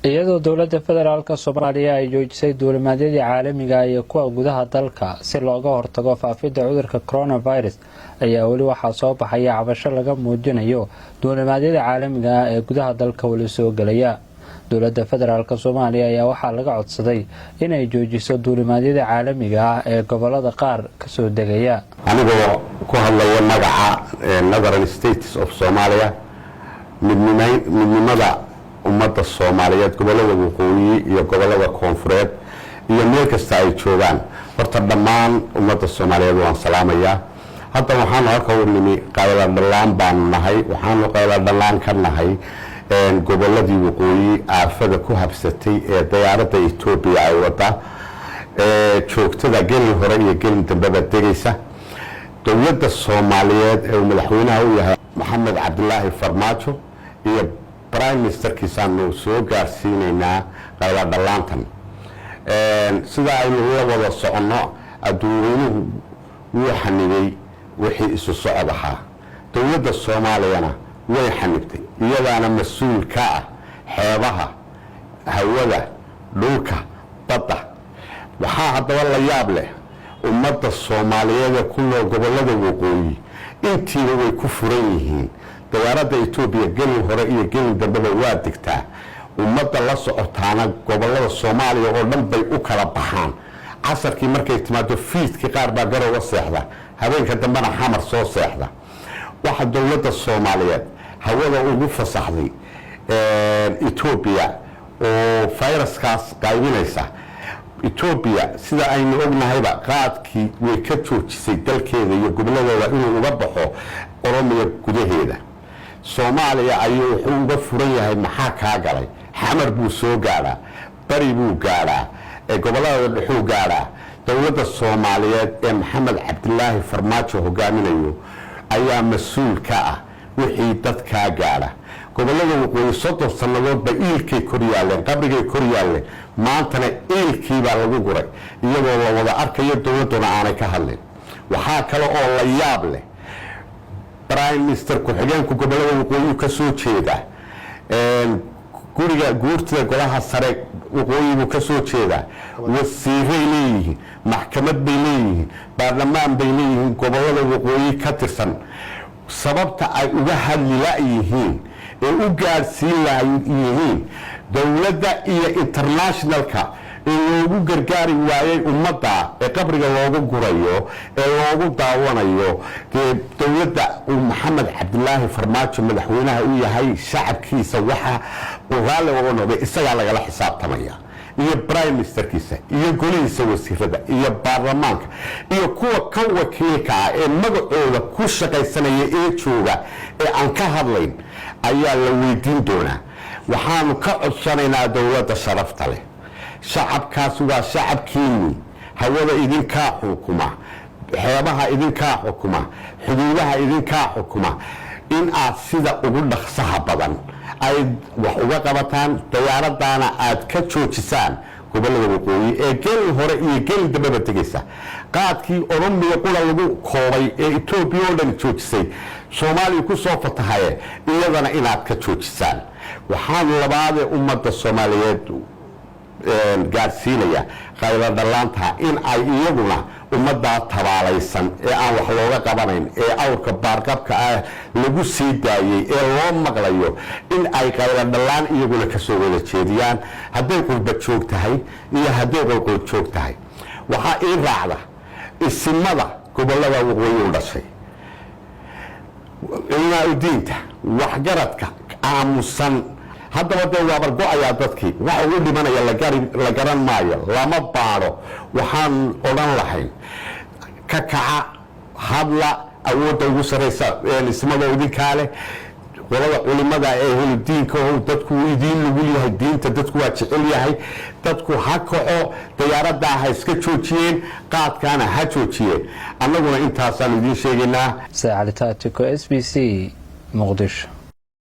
iyadoo dowladda federaalka Soomaaliya ay joojisay duulimaadyadii caalamiga ah iyo kuwa gudaha dalka si looga hortago faafidda cudurka coronavirus ayaa wali waxaa soo baxaya cabasho laga muujinayo duulimaadyada caalamiga ah ee gudaha dalka wali soo galaya. dowladda federaalka Soomaaliya ayaa waxaa laga codsaday inay joojiso duulimaadyada caalamiga ah ee gobolada qaar ka soo degaya. anigoo ku hadlaya magaca Northern States of Somalia midnimada ummadda Soomaaliyeed gobolada waqooyi iyo gobolada koonfureed iyo meel kasta ay joogaan horta dhammaan ummadda Soomaaliyeed waan salaamayaa. hadda waxaan halka u nimi qayla dhalaan baan nahay waxaan qayla dhalaan ka nahay goboladii waqooyi aafada ku habsatay ee diyaaradda Itoobiya ay wada joogtada gelin hore iyo gelin dambe degaysa. dowladda Soomaaliyeed ee madaxweynaha u yahay Maxamed Cabdullaahi Farmaajo iyo Prime Minister kiisaanu soo gaarsiinaynaa qayla dhalaantan sida aynu la wada socono adduunyadu wuu xanibay wixii isu socod ahaa. dowladda Soomaaliyana way xanibtay iyadaana mas'uul ka ah xeebaha hawada dhulka badda. waxaa haddaba la yaab leh ummadda Soomaaliyeed ku nool gobolada waqooyi intiiba way ku furan yihiin diyaaradda Itoobiya gelin hore iyo gelin dambe waa degtaa. ummadda la socotaana gobolada Soomaaliya oo dhan bay u kala baxaan. casarkii markay timaado fiidkii qaar baa garowa seexda habeenka dambena xamar soo seexda. waxa dowladda Soomaaliyeed hawada ugu fasaxday Itoobiya oo fayraskaas qaybinaysa. Itoobiya sida aynu ognahayba qaadkii way ka joojisay dalkeeda iyo goboladooda inuu uga baxo Oromiya gudaheeda. Soomaaliya ayuu wuxuu uga furan yahay maxaa ka galay xamar buu soo gaaraa bari buu gaaraa gobolada wuxuu gaaraa. dowladda Soomaaliyeed ee Maxamed Cabdullaahi Farmaajo hogaaminayo ayaa mas'uul ka ah wixii dadka gaara. gobolada waqooyi 30 sanadood ba iilkay kor yaaleen qabrigay kor yaaleen maantana iilkii baa lagu guray iyadoo la wada arkayo dowladuna aanay ka hadlin. waxaa kale oo la yaab leh Prime Minister ku-xigeenka gobolada waqooyi ka soo jeeda guriga guurtida golaha sare waqooyi ka soo jeeda wasiiray leeyihiin maxkamad bay leeyihiin baarlamaan bay leeyihiin gobolada waqooyi ka tirsan. sababta ay uga hadli laayihiin ee u gaarsiin laayihiin dowladda iyo internationalka ee loogu gargaari waayay ummadda ee qabriga loogu gurayo ee loogu daawanayo dowladda Maxamed Cabdullaahi Farmaajo madaxweynaha u yahay shacabkiisa waxa uu raali uga noqday isaga laga xisaabtamaya iyo Prime Ministerkiisa iyo golihiisa wasiirada iyo baarlamaanka iyo kuwa ka wakiilka ah ee magacooda ku shaqaysanaya ee jooga ee aan ka hadlayn ayaa la weydiin doonaa. waxaanu ka codsanaynaa dowladda sharafta leh shacabkaas waa shacabkiini hawada idinka xukuma xeebaha idinka xukuma xuduudaha idinka xukuma in aad sida ugu dhaqsaha badan ay wax uga qabataan diyaaradana aad ka joojisaan gobolada waqooyi ee gelin hore iyo gelin dambe tegaysa. qaadkii Oromiya qura lagu koobay ee Itoobiya oo dhan joojisay Soomaaliya ku soo fatahay iyadana inaad ka joojisaan. waxaan labaad ummadda Soomaaliyeed gaarsiinaya qayla dhalaanta in ay iyaguna ummadda tabaalaysan ee aan wax looga qabanayn ee awrka baarqabka ah lagu sii daayay ee loo maqlayo in ay qayla dhalaan iyaguna ka soo wada jeediyaan hadday qurba joog tahay iyo hadday qolqol joog tahay. waxaa ii raacda isimada gobolada waqooyi u dhashay ilaa diinta waxgaradka aamusan haddaba dee waa go'aya dadkii waxa uu dhimanaya la garan maayo lama baaro. waxaan odhan lahayn ka kaca hadla awoodda ugu sareysa ismada idinka leh qolada culimada ee diinka oo dadku idin lagu yahay diinta dadku waa jecel yahay dadku ha kaco diyaaradda ha iska joojiyeen qaadkana ha joojiyeen. annaguna intaasaan idin sheegaynaa. Saacad Taatiko SBC Muqdisho.